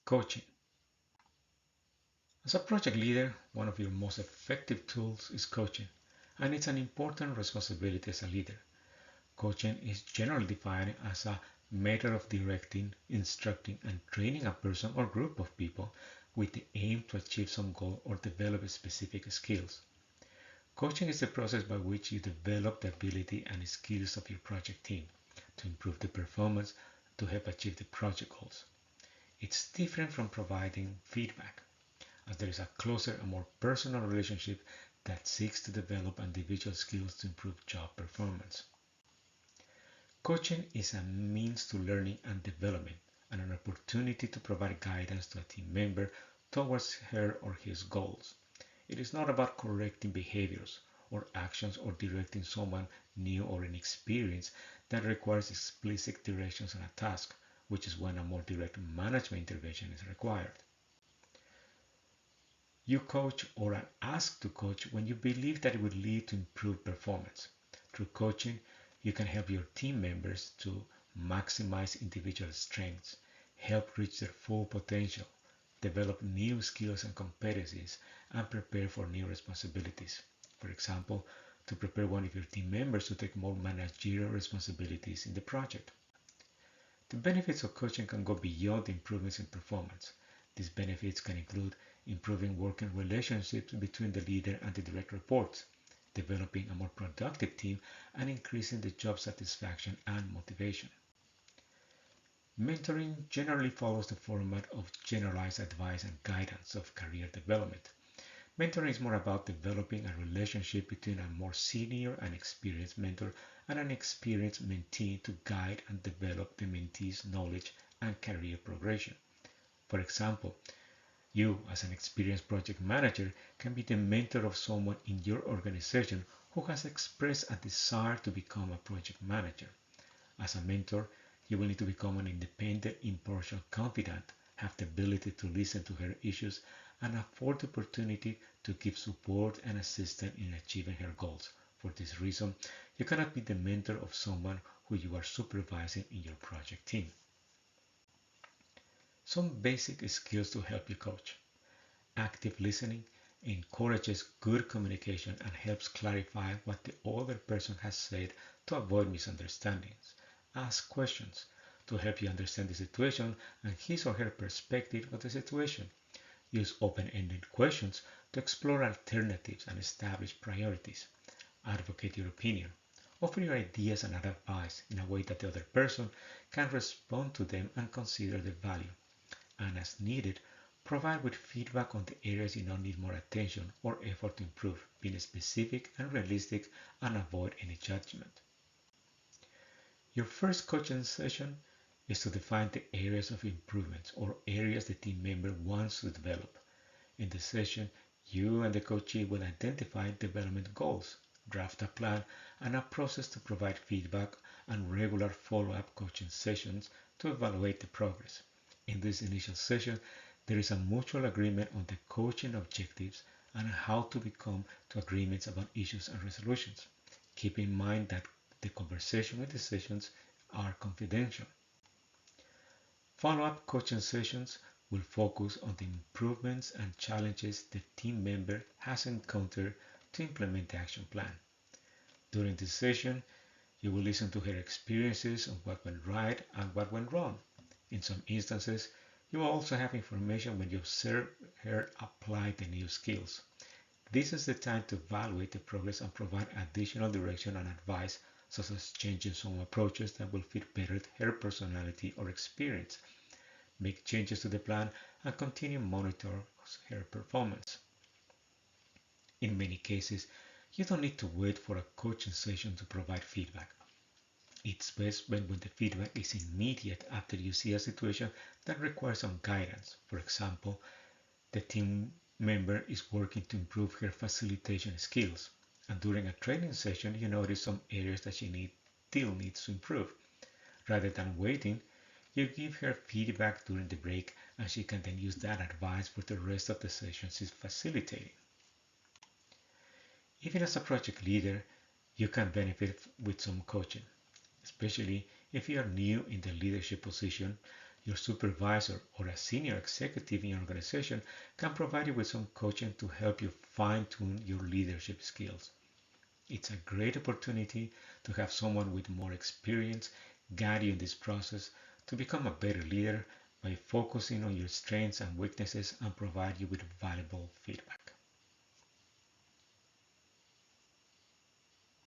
Coaching. As a project leader, one of your most effective tools is coaching, and it's an important responsibility as a leader. Coaching is generally defined as a method of directing, instructing, and training a person or group of people with the aim to achieve some goal or develop specific skills. Coaching is the process by which you develop the ability and skills of your project team to improve the performance to help achieve the project goals. It's different from providing feedback, as there is a closer and more personal relationship that seeks to develop individual skills to improve job performance. Coaching is a means to learning and development and an opportunity to provide guidance to a team member towards her or his goals. It is not about correcting behaviors or actions or directing someone new or inexperienced that requires explicit directions on a task, which is when a more direct management intervention is required. You coach or are asked to coach when you believe that it would lead to improved performance. Through coaching, you can help your team members to maximize individual strengths, help reach their full potential, develop new skills and competencies, and prepare for new responsibilities. For example, to prepare one of your team members to take more managerial responsibilities in the project. The benefits of coaching can go beyond improvements in performance. These benefits can include improving working relationships between the leader and the direct reports, developing a more productive team, and increasing the job satisfaction and motivation. Mentoring generally follows the format of generalized advice and guidance of career development. Mentoring is more about developing a relationship between a more senior and experienced mentor and an experienced mentee to guide and develop the mentee's knowledge and career progression. For example, you, as an experienced project manager, can be the mentor of someone in your organization who has expressed a desire to become a project manager. As a mentor, you will need to become an independent, impartial confidant, have the ability to listen to her issues, and afford the opportunity to give support and assistance in achieving her goals. For this reason, you cannot be the mentor of someone who you are supervising in your project team. Some basic skills to help you coach. Active listening encourages good communication and helps clarify what the other person has said to avoid misunderstandings. Ask questions to help you understand the situation and his or her perspective of the situation. Use open-ended questions to explore alternatives and establish priorities. Advocate your opinion. Offer your ideas and advice in a way that the other person can respond to them and consider their value. And as needed, provide with feedback on the areas you now need more attention or effort to improve, being specific and realistic and avoid any judgment. Your first coaching session is to define the areas of improvements or areas the team member wants to develop. In the session, you and the coachee will identify development goals, draft a plan, and a process to provide feedback and regular follow-up coaching sessions to evaluate the progress. In this initial session, there is a mutual agreement on the coaching objectives and how to become to agreements about issues and resolutions. Keep in mind that the conversation and decisions are confidential. Follow-up coaching sessions will focus on the improvements and challenges the team member has encountered to implement the action plan. During this session, you will listen to her experiences of what went right and what went wrong. In some instances, you will also have information when you observe her apply the new skills. This is the time to evaluate the progress and provide additional direction and advice, such as changing some approaches that will fit better her personality or experience. Make changes to the plan and continue monitor her performance. In many cases, you don't need to wait for a coaching session to provide feedback. It's best when the feedback is immediate after you see a situation that requires some guidance. For example, the team member is working to improve her facilitation skills, and during a training session you notice some areas that she still needs to improve. Rather than waiting, you give her feedback during the break and she can then use that advice for the rest of the session she's facilitating. Even as a project leader, you can benefit with some coaching. Especially if you are new in the leadership position, Your supervisor or a senior executive in your organization can provide you with some coaching to help you fine-tune your leadership skills. It's a great opportunity to have someone with more experience guide you in this process to become a better leader by focusing on your strengths and weaknesses and provide you with valuable feedback.